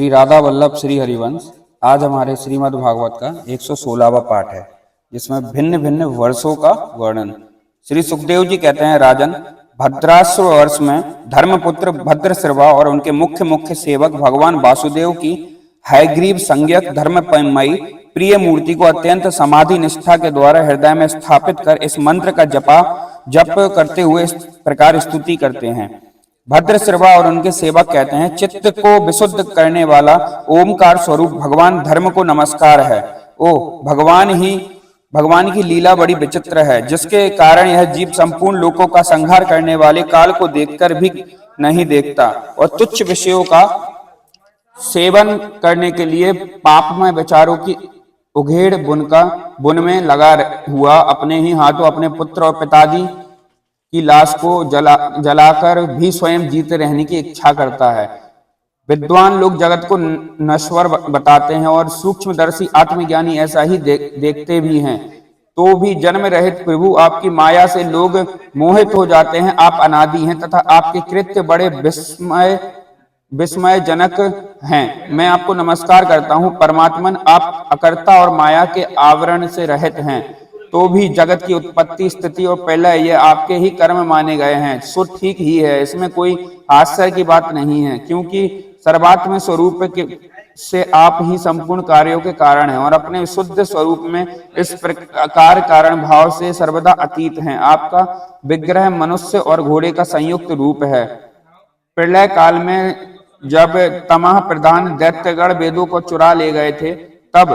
श्री राधा वल्लभ श्री हरिवंश। आज हमारे श्रीमद् भागवत का 116वां पाठ है, जिसमें भिन्न भिन्न वर्षों का वर्णन। श्री सुखदेव जी कहते हैं, राजन, भद्राश्व वर्ष में धर्मपुत्र भद्रश्रवा और उनके मुख्य मुख्य सेवक भगवान वासुदेव की हयग्रीव संज्ञक धर्ममयी प्रिय मूर्ति को अत्यंत समाधि निष्ठा के द्वारा हृदय में स्थापित कर इस मंत्र का जप करते हुए इस प्रकार स्तुति करते हैं। भद्रश्रवा और उनके सेवक कहते हैं, चित्त को विशुद्ध करने वाला ओमकार स्वरूप भगवान धर्म को नमस्कार है। ओ भगवान की लीला बड़ी विचित्र है, जिसके कारण यह जीव संपूर्ण लोकों का संहार करने वाले काल को देखकर भी नहीं देखता और तुच्छ विषयों का सेवन करने के लिए पापमय विचारों की उघेड़ बुन में लगा हुआ अपने ही हाथों अपने पुत्र और पिताजी की लाश को जलाकर भी स्वयं जीते रहने की इच्छा करता है। विद्वान लोग जगत को नश्वर बताते हैं और सूक्ष्मदर्शी आत्मज्ञानी ऐसा ही देखते भी हैं। तो भी जन्म रहित प्रभु आपकी माया से लोग मोहित हो जाते हैं। आप अनादि हैं तथा आपके कृत्य बड़े विस्मयजनक हैं। मैं आपको नमस्कार करता हूँ परमात्मन। आप अकर्ता और माया के आवरण से रहित हैं, तो भी जगत की उत्पत्ति, स्थिति और प्रलय ये आपके ही कर्म माने गए हैं। सो ठीक ही है, इसमें कोई आश्चर्य की बात नहीं है, क्योंकि सर्वात्म स्वरूप से आप ही संपूर्ण कार्यों के कारण हैं और अपने शुद्ध स्वरूप में इस प्रकार कारण भाव से सर्वदा अतीत हैं। आपका विग्रह मनुष्य और घोड़े का संयुक्त रूप है। प्रलय काल में जब तमह प्रधान दैत्यगण वेदों को चुरा ले गए थे, तब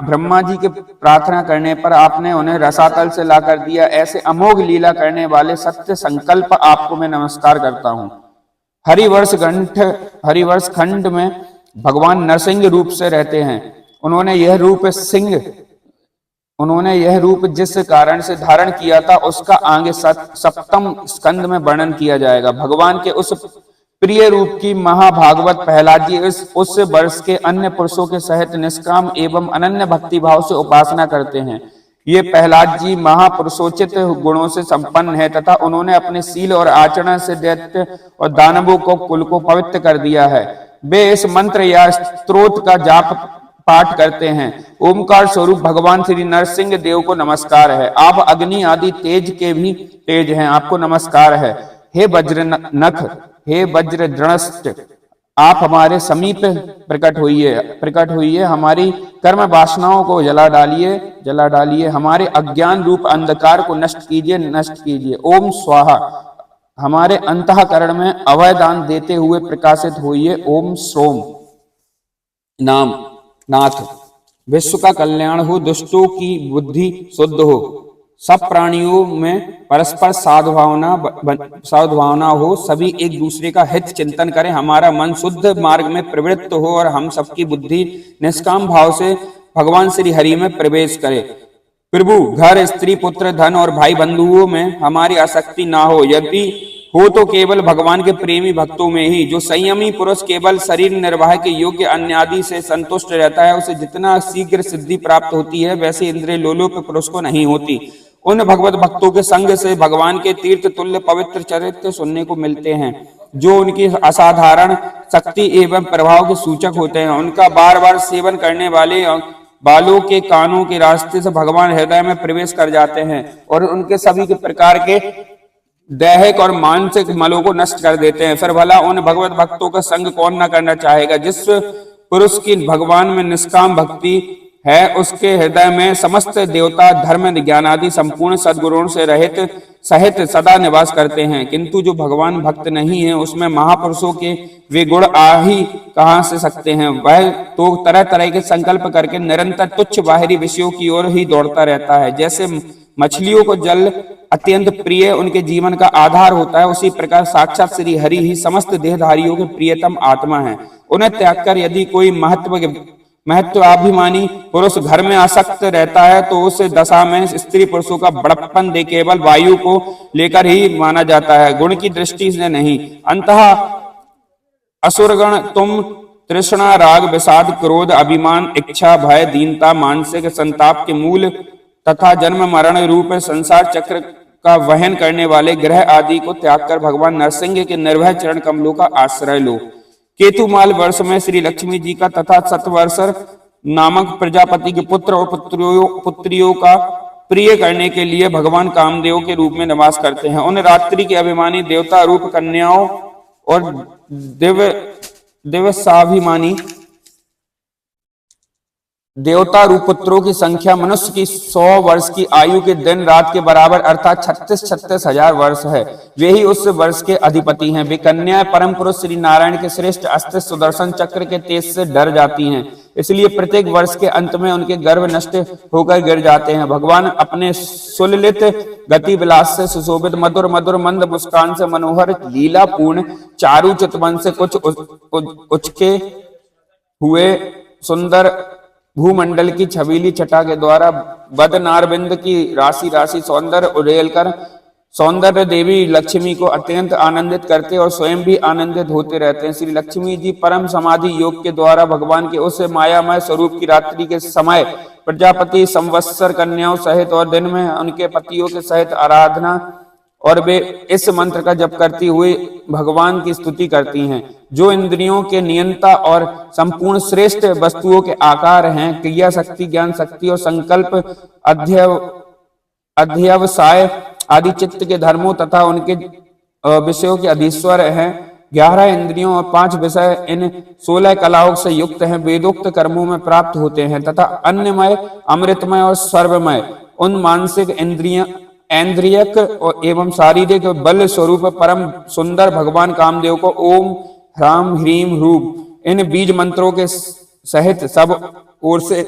ब्रह्मा जी के प्रार्थना करने पर आपने उन्हें रसातल से लाकर दिया। ऐसे अमोघ लीला करने वाले सत्य संकल्प आपको मैं नमस्कार करता हूँ। हरिवर्ष खंड में भगवान नरसिंह रूप से रहते हैं। उन्होंने यह रूप जिस कारण से धारण किया था, उसका आगे सप्तम स्कंद में वर्णन किया जाएगा। भगवान के उस प्रिय रूप की महाभागवत प्रहलाद जी उस वर्ष के अन्य पुरुषों के सहित निष्काम एवं अनन्य भक्ति भाव से उपासना करते हैं। ये प्रहलाद जी महापुरुषोचित गुणों से संपन्न है तथा उन्होंने अपने शील और आचरण से दैत्य और दानवों को कुल को पवित्र कर दिया है। वे इस मंत्र या स्तोत्र का जाप पाठ करते हैं। ओमकार स्वरूप भगवान श्री नरसिंह देव को नमस्कार है। आप अग्नि आदि तेज के भी तेज हैं, आपको नमस्कार है। हे वज्रनख, हे वज्रदृष्ट, आप हमारे समीप प्रकट होइए, हमारी कर्म वासनाओं को जला डालिए, हमारे अज्ञान रूप अंधकार को नष्ट कीजिए। ओम स्वाहा, हमारे अंतःकरण में अभय दान देते हुए प्रकाशित होइए। ओम श्रोम नाम नाथ, विश्व का कल्याण हो, दुष्टों की बुद्धि शुद्ध हो, सब प्राणियों में परस्पर सद्भावना हो, सभी एक दूसरे का हित चिंतन करें, हमारा मन शुद्ध मार्ग में प्रवृत्त हो और हम सबकी बुद्धि निष्काम भाव से भगवान श्री हरि में प्रवेश करे। प्रभु, घर, स्त्री, पुत्र, धन और भाई बंधुओं में हमारी आसक्ति ना हो, यदि हो तो केवल भगवान के प्रेमी भक्तों में ही। जो संयमी पुरुष केवल शरीर निर्वाह के योग्य अन्य आदि से संतुष्ट रहता है, उसे जितना शीघ्र सिद्धि प्राप्त होती है, वैसे इंद्रिय लोलुप पुरुष को नहीं होती। उन भगवत भक्तों के संग से भगवान के तीर्थ तुल्य पवित्र चरित्र सुनने को मिलते हैं, जो उनकी असाधारण शक्ति एवं प्रभाव के सूचक होते हैं। उनका बार बार सेवन करने वाले बालों के कानों के रास्ते से भगवान हृदय में प्रवेश कर जाते हैं और उनके सभी के प्रकार के दैहिक और मानसिक मलों को नष्ट कर देते हैं। फिर भला उन भगवत भक्तों का संग कौन न करना चाहेगा। जिस पुरुष की भगवान में निष्काम भक्ति है, उसके हृदय में समस्त देवता धर्म ज्ञान आदि संपूर्ण सद्गुणों से रहित सहित सदा निवास करते हैं। किंतु जो भगवान भक्त नहीं है, उसमें महापुरुषों के वे गुण आ ही कहाँ से सकते हैं। वह तो तरह तरह के संकल्प करके निरंतर तुच्छ बाहरी विषयों की ओर ही दौड़ता रहता है। जैसे मछलियों को जल अत्यंत प्रिय उनके जीवन का आधार होता है, उसी प्रकार साक्षात श्री हरि ही समस्त देहधारियों के प्रियतम आत्मा है। उन्हें त्याग कर यदि कोई महत्वाभिमानी पुरुष घर में आसक्त रहता है, तो उस दशा में स्त्री पुरुषों का बड़प्पन दे केवल वायु को लेकर ही माना जाता है, गुण की दृष्टि से नहीं। अंतः असुरगण तुम तृष्णा, राग, विषाद, क्रोध, अभिमान, इच्छा, भय, दीनता, मानसिक संताप के मूल तथा जन्म मरण रूप संसार चक्र का वहन करने वाले ग्रह आदि को त्याग कर भगवान नरसिंह के निर्भय चरण कमलों का आश्रय लो। केतुमाल वर्ष में श्री लक्ष्मी जी का तथा सतवर्षर नामक प्रजापति के पुत्र और पुत्रियों का प्रिय करने के लिए भगवान कामदेव के रूप में निवास करते हैं। उन रात्रि के अभिमानी देवता रूप कन्याओं और दिवसाभिमानी देवता रूप पुत्रों की संख्या मनुष्य की 100 वर्ष की आयु के दिन रात के बराबर अर्थात 36 हजार वर्ष है। वे ही उस वर्ष के अधिपति हैं। वे कन्या परम पुरुष श्री नारायण के श्रेष्ठ अस्त्र सुदर्शन चक्र के तेज से डर जाती हैं, इसलिए प्रत्येक वर्ष के अंत में उनके गर्भ नष्ट होकर गिर जाते हैं। भगवान अपने सुललित गति विलास से सुशोभित मधुर मधुर मंद मुस्कान से मनोहर लीला पूर्ण चारु चितवन से कुछ उचके हुए सुंदर भूमंडल की छबीली छटा के द्वारा बदनारविंद की राशि राशि सौंदर्य उड़ेल कर सौंदर्य देवी लक्ष्मी को अत्यंत आनंदित करते और स्वयं भी आनंदित होते रहते हैं। श्री लक्ष्मी जी परम समाधि योग के द्वारा भगवान के उस मायामय स्वरूप की रात्रि के समय प्रजापति संवत्सर कन्याओं सहित और दिन में उनके पतियों के सहित आराधना और वे इस मंत्र का जप करती हुई भगवान की स्तुति करती हैं, जो इंद्रियों के नियंता और संपूर्ण श्रेष्ठ वस्तुओं के आकार हैं। क्रिया शक्ति, ज्ञान शक्ति और संकल्प अध्यवसाय आदि चित्त के धर्मों तथा उनके विषयों के अधीश्वर हैं। 11 इंद्रियों और 5 विषय इन 16 कलाओं से युक्त हैं। वेदोक्त कर्मों में प्राप्त होते हैं तथा अन्नमय, अमृतमय और सर्वमय उन मानसिक इंद्रियक एवं शारीरिक बल स्वरूप परम सुंदर भगवान कामदेव को ओम ह्राम ह्रीम रूप इन बीज मंत्रों के सहित सब ओर से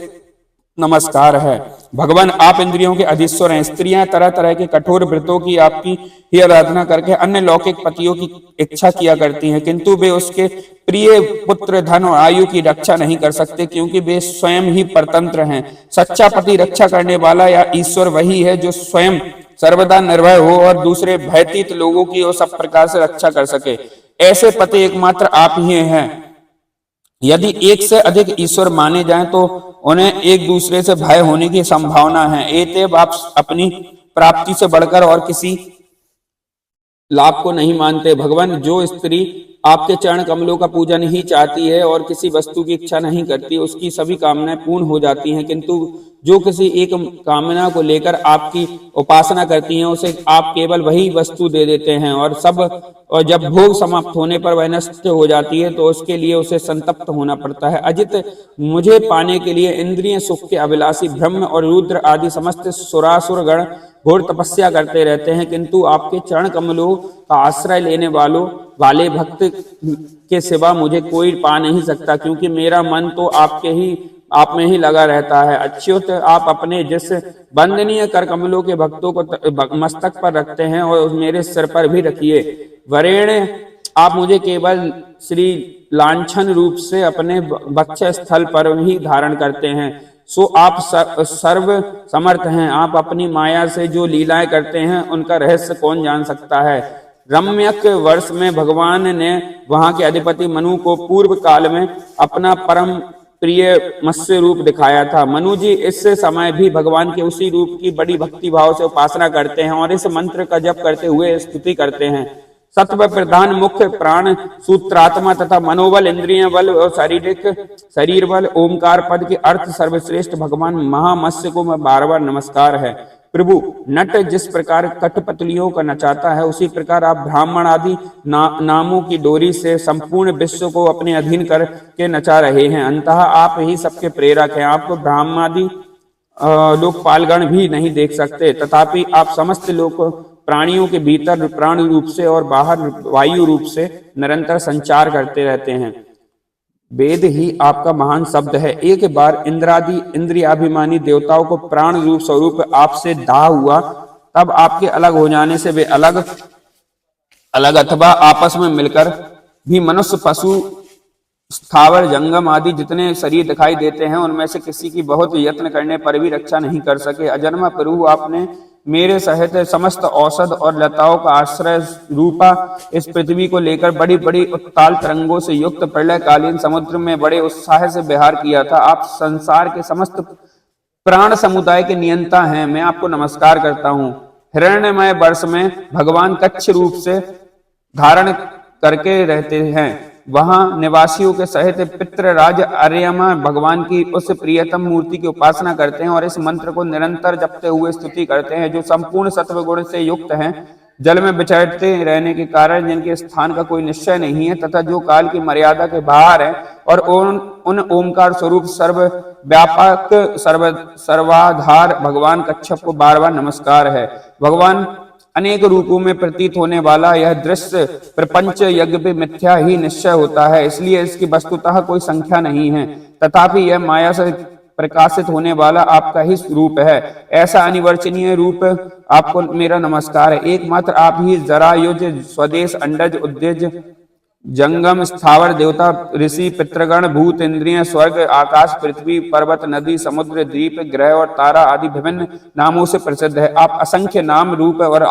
नमस्कार है। भगवान आप इंद्रियों के अधीश्वर हैं। स्त्रियां तरह तरह के कठोर व्रतों की आपकी ही आराधना करके अन्य लौकिक पतियों की इच्छा किया करती हैं, किंतु वे उसके प्रिय पुत्र, धन और आयु की रक्षा नहीं कर सकते, क्योंकि वे स्वयं ही परतंत्र हैं। सच्चा पति रक्षा करने वाला या ईश्वर वही है जो स्वयं सर्वदा निर्भय हो और दूसरे भयतीत लोगों की और सब प्रकार से रक्षा कर सके। ऐसे पति एकमात्र आप ही हैं। यदि एक से अधिक ईश्वर माने जाएं तो उन्हें एक दूसरे से भय होने की संभावना है। एतएव आप अपनी प्राप्ति से बढ़कर और किसी लाभ को नहीं मानते। भगवान, जो स्त्री आपके चरण कमलों का पूजन ही चाहती है और किसी वस्तु की इच्छा नहीं करती, उसकी सभी कामनाएं पूर्ण हो जाती हैं, किंतु जो किसी एक कामना को लेकर आपकी उपासना करती हैं, उसे आप केवल वही वस्तु दे देते हैं और जब भोग समाप्त होने पर वह नष्ट हो जाती है तो उसके लिए उसे संतप्त होना पड़ता है। अजित, मुझे पाने के लिए इंद्रिय सुख के अभिलाषी ब्रह्म और रुद्र आदि समस्त सुरासुर गण घोर तपस्या करते रहते हैं, किंतु आपके चरण कमलों का आश्रय लेने वाले भक्त के सिवा मुझे कोई पा नहीं सकता, क्योंकि मेरा मन तो आप में ही लगा रहता है। अच्युत, आप अपने जिस वंदनीय कर कमलों के भक्तों को मस्तक पर रखते हैं और मेरे सिर पर भी रखिए। वरेण्य, आप मुझे केवल श्री लांछन रूप से अपने वक्ष स्थल पर ही धारण करते हैं, सो आप सर्व समर्थ हैं। आप अपनी माया से जो लीलाएं करते हैं उनका रहस्य कौन जान सकता है। रम्यक वर्ष में भगवान ने वहां के अधिपति मनु को पूर्व काल में अपना परम प्रिय मत्स्य रूप दिखाया था। मनु जी इस समय भी भगवान के उसी रूप की बड़ी भक्ति भाव से उपासना करते हैं और इस मंत्र का जप करते हुए स्तुति करते हैं। सत्व प्रधान मुख्य प्राण सूत्रात्मा तथा मनोबल, इंद्रिय बल और शरीर बल ओमकार पद के अर्थ सर्वश्रेष्ठ भगवान महामत्स्य को मैं बार बार नमस्कार है। प्रभु, नट जिस प्रकार कठपुतलियों का नचाता है, उसी प्रकार आप ब्राह्मण आदि नामों की डोरी से संपूर्ण विश्व को अपने अधीन करके नचा रहे हैं। अंततः आप ही सबके प्रेरक हैं। आपको ब्राह्मणादि लोकपालगण भी नहीं देख सकते, तथापि आप समस्त लोक प्राणियों के भीतर प्राण रूप से और बाहर वायु रूप से निरंतर संचार करते रहते हैं। वेद ही आपका महान शब्द है। एक बार इंद्रादि इंद्रियाभिमानी देवताओं को प्राण रूप स्वरूप आपसे दाह हुआ, तब आपके अलग हो जाने से वे अलग अथवा आपस में मिलकर भी मनुष्य, पशु, स्थावर, जंगम आदि जितने शरीर दिखाई देते हैं, उनमें से किसी की बहुत यत्न करने पर भी रक्षा नहीं कर सके। अजन्मा प्रभु, आपने मेरे सहित समस्त औषध और लताओं का आश्रय रूपा इस पृथ्वी को लेकर बड़ी बड़ी उत्ताल तरंगों से युक्त प्रलयकालीन समुद्र में बड़े उत्साह से विहार किया था। आप संसार के समस्त प्राण समुदाय के नियंता हैं। मैं आपको नमस्कार करता हूँ। हिरण्यमय वर्ष में भगवान कच्छ रूप से धारण करके रहते हैं। वहां निवासियों के सहित पितृराज आर्यमा भगवान की उस प्रियतम मूर्ति की उपासना करते हैं और इस मंत्र को निरंतर जपते हुए स्तुति करते हैं, जो संपूर्ण सत्व गुण से युक्त हैं, जल में विचरते रहने के कारण जिनके स्थान का कोई निश्चय नहीं है तथा जो काल की मर्यादा के बाहर है, और उन ओमकार स्वरूप सर्व व्यापक सर्वाधार भगवान कच्छप को बार बार नमस्कार है। भगवान अनेक रूपों में प्रतीत होने वाला यह दृश्य प्रपंच यज्ञ पे मिथ्या ही निश्चय होता है, इसलिए इसकी वस्तुतः कोई संख्या नहीं है, तथापि यह माया से प्रकाशित होने वाला आपका ही रूप है। ऐसा अनिवर्चनीय रूप आपको मेरा नमस्कार है। एकमात्र आप ही जरायुज स्वदेश अंडज उद्देज जंगम स्थावर देवता ऋषि पितृगण भूत इंद्रिय स्वर्ग आकाश पृथ्वी पर्वत नदी समुद्र द्वीप ग्रह और तारा आदि विभिन्न नामों से प्रसिद्ध है। आप असंख्य नाम रूप और